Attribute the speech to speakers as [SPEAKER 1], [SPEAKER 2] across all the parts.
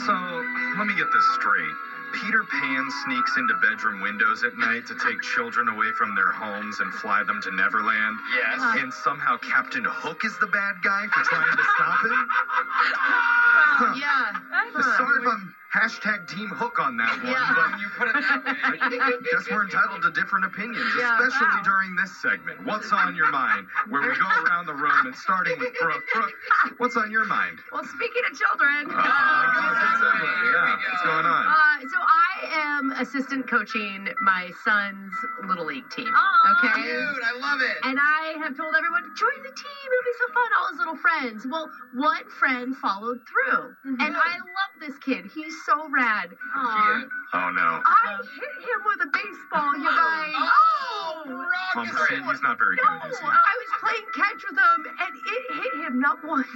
[SPEAKER 1] So, let me get this straight. Peter Pan sneaks into bedroom windows at night to take children away from their homes and fly them to Neverland.
[SPEAKER 2] Yes.
[SPEAKER 1] And somehow Captain Hook is the bad guy for trying to stop him?
[SPEAKER 3] Yeah.
[SPEAKER 1] Sorry if I'm hashtag Team Hook on that one,
[SPEAKER 3] Yeah.
[SPEAKER 1] but
[SPEAKER 2] You put it that way.
[SPEAKER 1] I guess we're entitled to different opinions,
[SPEAKER 3] Yeah.
[SPEAKER 1] especially
[SPEAKER 4] Wow.
[SPEAKER 1] during this segment. What's on your mind? Where we go around the room and starting with Brooke. Brooke, what's on your mind?
[SPEAKER 3] Well, speaking of children,
[SPEAKER 1] Good segue. Yeah, what's going on?
[SPEAKER 3] so I am assistant coaching my son's Little League team.
[SPEAKER 4] Aw.
[SPEAKER 3] Okay.
[SPEAKER 2] Dude, I love it.
[SPEAKER 3] And I have told everyone, join the team. It'll be so fun. All his little friends. Well, one friend followed through. And I love this kid. He's so rad.
[SPEAKER 4] Aw.
[SPEAKER 2] Cute.
[SPEAKER 1] Oh, no.
[SPEAKER 3] I hit him with a baseball, you guys.
[SPEAKER 2] Oh,
[SPEAKER 1] I'm
[SPEAKER 2] Brooke.
[SPEAKER 1] saying he's not very
[SPEAKER 3] No,
[SPEAKER 1] good, is he?
[SPEAKER 3] I was playing catch with him, and it hit him not once,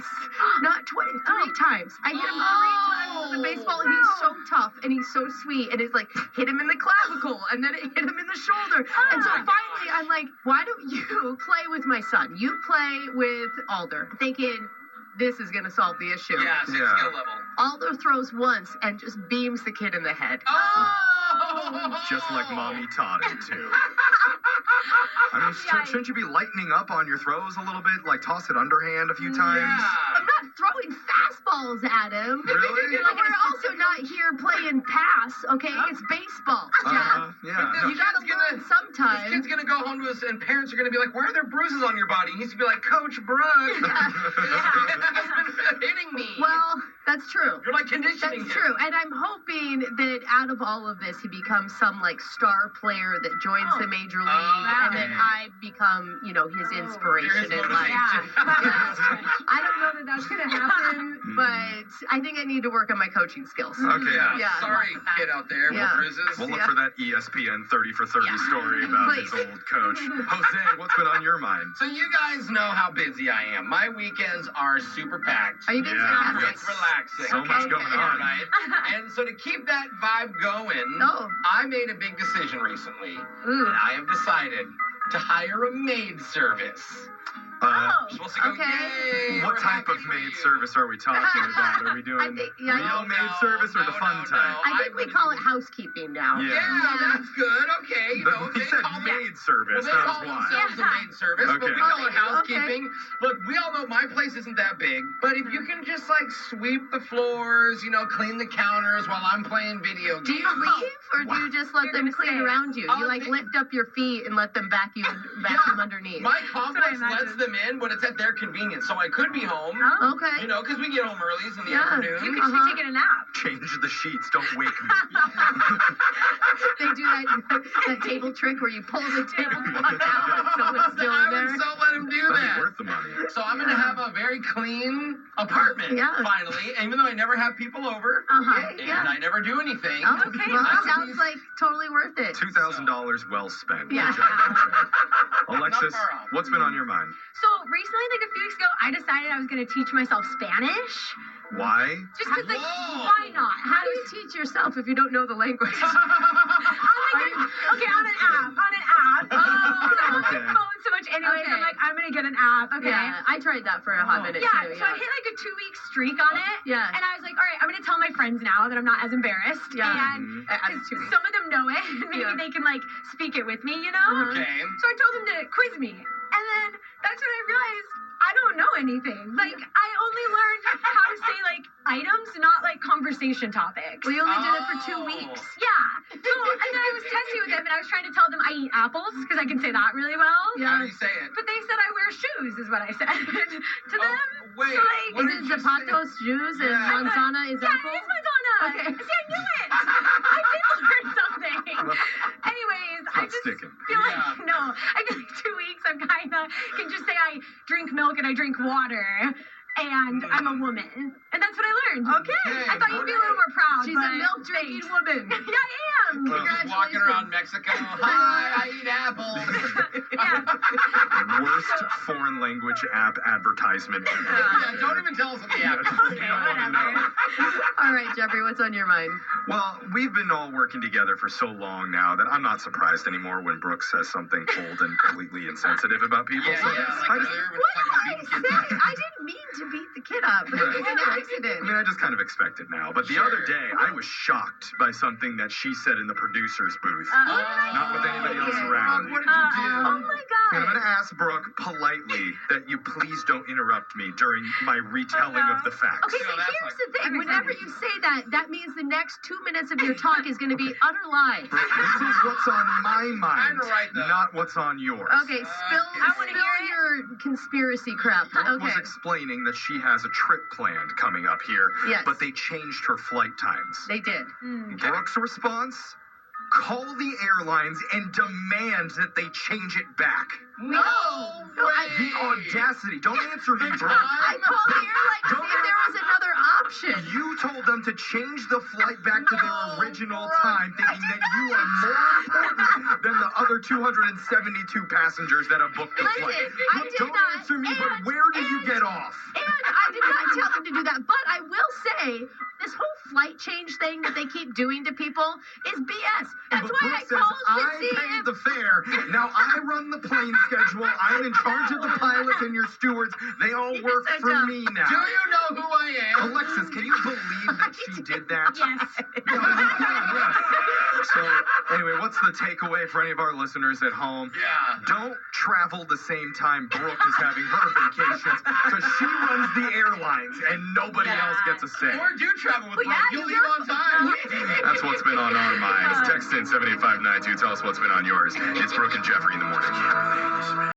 [SPEAKER 3] not twice, three times. I hit him 3 times with a baseball.
[SPEAKER 4] no.
[SPEAKER 3] He's so tough, and he's so sweet, and it's like hit him in the clavicle, and then it hit him in the shoulder. And so
[SPEAKER 4] Oh,
[SPEAKER 3] finally, I'm like, why don't you play with my son? You play with Alder, thinking this is going to solve the issue.
[SPEAKER 2] Yeah, same
[SPEAKER 1] Yeah.
[SPEAKER 2] skill level.
[SPEAKER 3] Alder throws once and just beams the kid in the head.
[SPEAKER 2] Oh!
[SPEAKER 1] Just like mommy taught him to. I mean,
[SPEAKER 4] Yikes.
[SPEAKER 1] shouldn't you be lightening up on your throws a little bit? Like toss it underhand a few times?
[SPEAKER 3] I'm
[SPEAKER 2] Yeah.
[SPEAKER 3] not throwing fastballs at him.
[SPEAKER 1] Really?
[SPEAKER 3] But we're also not here playing pass, okay? It's baseball.
[SPEAKER 1] Yeah.
[SPEAKER 2] But
[SPEAKER 1] No.
[SPEAKER 3] You gotta
[SPEAKER 2] kid's gonna-
[SPEAKER 3] learn sometime.
[SPEAKER 2] This kid's gonna go home to us, and parents are gonna be like, "Why are there bruises on your body?" And he's gonna be like, "Coach Brooke, has been hitting me."
[SPEAKER 3] Well, that's true.
[SPEAKER 2] You're like conditioning
[SPEAKER 3] That's
[SPEAKER 2] him.
[SPEAKER 3] true. And I'm hoping that out of all of this, he becomes some like star player that joins the major league,
[SPEAKER 2] wow.
[SPEAKER 3] and then I become, his
[SPEAKER 2] You're his
[SPEAKER 3] inspiration in life.
[SPEAKER 2] motivation.
[SPEAKER 3] I don't know that that's gonna happen, but I think I need to work on my coaching skills.
[SPEAKER 1] Okay.
[SPEAKER 3] Yeah.
[SPEAKER 2] Sorry, kid out there
[SPEAKER 3] Yeah.
[SPEAKER 2] with bruises.
[SPEAKER 1] We'll look for that E ESPN 30 for 30 story about his
[SPEAKER 3] Please.
[SPEAKER 1] old coach. Jose, what's been on your mind?
[SPEAKER 2] So you guys know how busy I am. My weekends are super packed.
[SPEAKER 3] Are you being
[SPEAKER 1] Yeah.
[SPEAKER 3] sarcastic?
[SPEAKER 2] It's relaxing.
[SPEAKER 1] So much going on.
[SPEAKER 2] Right? And so to keep that vibe going,
[SPEAKER 3] Oh.
[SPEAKER 2] I made a big decision recently.
[SPEAKER 3] Ooh.
[SPEAKER 2] And I have decided to hire a maid service.
[SPEAKER 1] Uh,
[SPEAKER 4] Oh.
[SPEAKER 2] You're supposed to go,
[SPEAKER 3] Okay.
[SPEAKER 2] yay,
[SPEAKER 1] what
[SPEAKER 2] we're
[SPEAKER 1] type
[SPEAKER 2] happy
[SPEAKER 1] of
[SPEAKER 2] for
[SPEAKER 1] maid
[SPEAKER 2] you."
[SPEAKER 1] service are we talking about? Are we doing
[SPEAKER 3] I think- yeah,
[SPEAKER 1] real
[SPEAKER 3] no,
[SPEAKER 1] maid service or the fun type?
[SPEAKER 3] I think we call it housekeeping now.
[SPEAKER 1] Yeah.
[SPEAKER 2] Yeah, that's good. Okay. You know,
[SPEAKER 1] He
[SPEAKER 2] they
[SPEAKER 1] said
[SPEAKER 2] call me.
[SPEAKER 1] maid service,
[SPEAKER 2] Well, they
[SPEAKER 1] that
[SPEAKER 2] call
[SPEAKER 1] was why.
[SPEAKER 2] themselves a maid service, but we
[SPEAKER 1] Okay.
[SPEAKER 2] call it
[SPEAKER 3] Okay.
[SPEAKER 2] housekeeping. Look, we all know my place isn't that big, but if you can just like sweep the floors, clean the counters while I'm playing video games.
[SPEAKER 3] Do you leave, or do you just let
[SPEAKER 4] You're
[SPEAKER 3] them
[SPEAKER 4] gonna
[SPEAKER 3] clean
[SPEAKER 4] stay.
[SPEAKER 3] around you? You like
[SPEAKER 2] they-
[SPEAKER 3] lift up your feet and let them vacuum underneath.
[SPEAKER 2] My complex
[SPEAKER 4] That's what I
[SPEAKER 2] lets them in, but it's at their convenience. So I could be home,
[SPEAKER 4] Oh.
[SPEAKER 3] Okay.
[SPEAKER 2] because we get home early in the
[SPEAKER 3] Yeah.
[SPEAKER 2] afternoon.
[SPEAKER 4] You could be taking a nap.
[SPEAKER 1] Change the sheets, don't wake me.
[SPEAKER 3] They do that table trick where you pull the tablecloth out and someone's still in
[SPEAKER 2] I
[SPEAKER 3] there.
[SPEAKER 2] would so let him do
[SPEAKER 1] That'd be
[SPEAKER 2] that.
[SPEAKER 1] worth the money.
[SPEAKER 2] So I'm going to have a very clean apartment,
[SPEAKER 3] Yeah.
[SPEAKER 2] finally, even though I never have people over,
[SPEAKER 3] Uh-huh.
[SPEAKER 2] and
[SPEAKER 3] Yeah.
[SPEAKER 2] I never do anything.
[SPEAKER 3] Oh,
[SPEAKER 4] Okay.
[SPEAKER 3] well,
[SPEAKER 2] I
[SPEAKER 3] that
[SPEAKER 2] would
[SPEAKER 3] sounds
[SPEAKER 2] be-
[SPEAKER 3] like totally worth it.
[SPEAKER 1] $2,000 well spent.
[SPEAKER 3] Yeah.
[SPEAKER 1] Good job, good job. Alexis,
[SPEAKER 2] Not far off.
[SPEAKER 1] what's been on your mind?
[SPEAKER 4] So recently, like a few weeks ago, I decided I was going to teach myself Spanish.
[SPEAKER 1] Why?
[SPEAKER 4] Just because, like,
[SPEAKER 2] Whoa.
[SPEAKER 4] why not?
[SPEAKER 3] How do you teach yourself if you don't know the language?
[SPEAKER 4] Okay, on an app.
[SPEAKER 3] Oh,
[SPEAKER 4] 'Cause I'm on
[SPEAKER 1] okay.
[SPEAKER 4] my phone so much anyways.
[SPEAKER 3] Okay.
[SPEAKER 4] I'm like, I'm gonna get an app. Okay.
[SPEAKER 3] Yeah, I tried that for a hot minute
[SPEAKER 4] Yeah,
[SPEAKER 3] too.
[SPEAKER 4] so I hit like a 2-week streak on it.
[SPEAKER 3] Yeah.
[SPEAKER 4] And I was like, all right, I'm gonna tell my friends now that I'm not as embarrassed.
[SPEAKER 3] Yeah.
[SPEAKER 4] And
[SPEAKER 1] Mhm.
[SPEAKER 3] As
[SPEAKER 4] 'cause
[SPEAKER 3] 2 weeks.
[SPEAKER 4] some of them know it, and maybe
[SPEAKER 3] Yeah.
[SPEAKER 4] they can like speak it with me, you know?
[SPEAKER 3] Uh-huh.
[SPEAKER 2] Okay.
[SPEAKER 4] So I told them to quiz me. And then that's when I realized I don't know anything. Like, I only learned how to say like items, not like conversation topics.
[SPEAKER 3] Well, you only did it for 2
[SPEAKER 2] Oh.
[SPEAKER 3] weeks.
[SPEAKER 4] Yeah. So, and then I was testing with them, and I was trying to tell them I eat apples because I can say that really well.
[SPEAKER 3] Yeah.
[SPEAKER 2] How do you say it?
[SPEAKER 4] But they said I wear shoes, is what I said to them.
[SPEAKER 2] Wait.
[SPEAKER 4] So, like,
[SPEAKER 2] what
[SPEAKER 3] Is
[SPEAKER 2] did
[SPEAKER 3] it
[SPEAKER 2] you say?
[SPEAKER 3] zapatos, Jews, and
[SPEAKER 2] Yeah.
[SPEAKER 3] manzana is
[SPEAKER 4] yeah,
[SPEAKER 3] apple?
[SPEAKER 4] it is Madonna.
[SPEAKER 3] Okay.
[SPEAKER 4] See, I knew it. I did learn something. Anyways, I
[SPEAKER 1] Not
[SPEAKER 4] just
[SPEAKER 1] sticking.
[SPEAKER 4] feel like,
[SPEAKER 2] Yeah.
[SPEAKER 4] no, I feel like 2 weeks I'm kind of can just say I drink milk and I drink water. And I'm a woman. And that's what I learned.
[SPEAKER 2] Okay,
[SPEAKER 4] I thought you'd be a little more proud.
[SPEAKER 3] She's
[SPEAKER 4] but
[SPEAKER 3] a milk-drinking
[SPEAKER 4] thanks.
[SPEAKER 3] woman.
[SPEAKER 4] Yeah, I am.
[SPEAKER 2] Well, just walking around Mexico. Hi, I eat apples.
[SPEAKER 4] Yeah.
[SPEAKER 1] Worst foreign language app advertisement ever.
[SPEAKER 2] Yeah, don't even tell us what the app is.
[SPEAKER 1] We don't want to know.
[SPEAKER 3] All right, Jeffrey, what's on your mind?
[SPEAKER 1] Well, we've been all working together for so long now that I'm not surprised anymore when Brooke says something cold and completely insensitive about people.
[SPEAKER 2] Yeah,
[SPEAKER 1] So
[SPEAKER 2] yeah,
[SPEAKER 1] I
[SPEAKER 2] like
[SPEAKER 1] just-
[SPEAKER 2] earlier when
[SPEAKER 3] What
[SPEAKER 2] it's like
[SPEAKER 3] did I say? I didn't mean to beat the kid up. It was an accident.
[SPEAKER 1] I mean, I just kind of expect it now. But the other day, I was shocked by something that she said in the producer's booth. Not with anybody else around.
[SPEAKER 2] What did you do?
[SPEAKER 3] Oh my God.
[SPEAKER 1] I'm going to ask Brooke politely that you please don't interrupt me during my retelling of the facts.
[SPEAKER 3] Okay, so here's the thing. Whenever you say that, that means the next 2 minutes of your talk is going to be utter lies.
[SPEAKER 1] This is what's on my mind,
[SPEAKER 2] Kinda right, though.
[SPEAKER 1] not what's on yours.
[SPEAKER 3] Okay, spill your conspiracy crap.
[SPEAKER 1] Brooke
[SPEAKER 3] Okay.
[SPEAKER 1] was explaining that she has a trip planned coming up here,
[SPEAKER 3] Yes.
[SPEAKER 1] but they changed her flight times.
[SPEAKER 3] They did.
[SPEAKER 1] Brooke's response? Call the airlines and demand that they change it back.
[SPEAKER 2] No way.
[SPEAKER 1] The audacity. Don't answer me, Brooke.
[SPEAKER 3] I called the airline to see if there was another option.
[SPEAKER 1] You told them to change the flight back to their original time, thinking that you are more important than the other 272 passengers that have booked the
[SPEAKER 3] Listen,
[SPEAKER 1] flight.
[SPEAKER 3] I did
[SPEAKER 1] Don't
[SPEAKER 3] not.
[SPEAKER 1] answer me, but where do you get off?
[SPEAKER 3] And I did not tell them to do that. But I will say, this whole flight change thing that they keep doing to people is BS. That's
[SPEAKER 1] But
[SPEAKER 3] why I
[SPEAKER 1] Brooke says,
[SPEAKER 3] called to
[SPEAKER 1] I
[SPEAKER 3] see
[SPEAKER 1] paid
[SPEAKER 3] if...
[SPEAKER 1] the fare. Now I run the plane schedule. I'm in charge of the pilots and your stewards. They all
[SPEAKER 3] You're
[SPEAKER 1] work
[SPEAKER 3] so
[SPEAKER 1] for
[SPEAKER 3] dumb.
[SPEAKER 1] me now.
[SPEAKER 2] Do you know who I am?
[SPEAKER 1] Alexis, can you believe that she did that?
[SPEAKER 4] Yes.
[SPEAKER 1] Yeah, you can, yeah. So, anyway, what's the takeaway for any of our listeners at home?
[SPEAKER 2] Yeah.
[SPEAKER 1] Don't travel the same time Brooke is having her vacations because she runs the airlines and nobody else gets a say.
[SPEAKER 2] Or do travel with
[SPEAKER 3] Well,
[SPEAKER 2] Brooke.
[SPEAKER 3] yeah,
[SPEAKER 2] You'll
[SPEAKER 3] you're-
[SPEAKER 2] leave on time.
[SPEAKER 1] That's what's been on our minds. Text in 78592. Tell us what's been on yours. It's Brooke and Jeffrey in the morning.